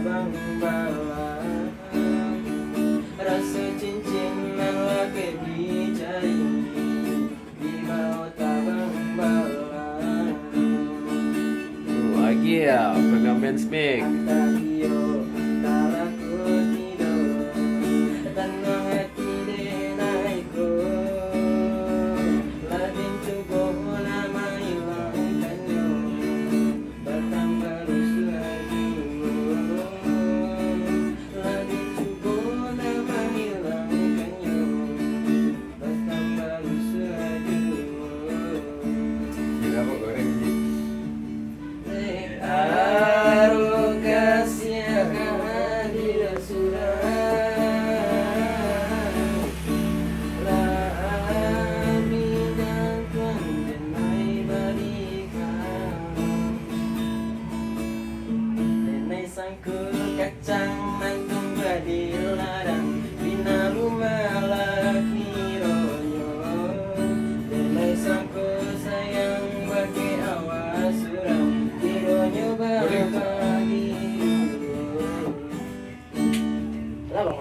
tabang balang. Rasa cincin nan laki dijai di bawah tabang balang. Lagi ya, pegang band speak. Antara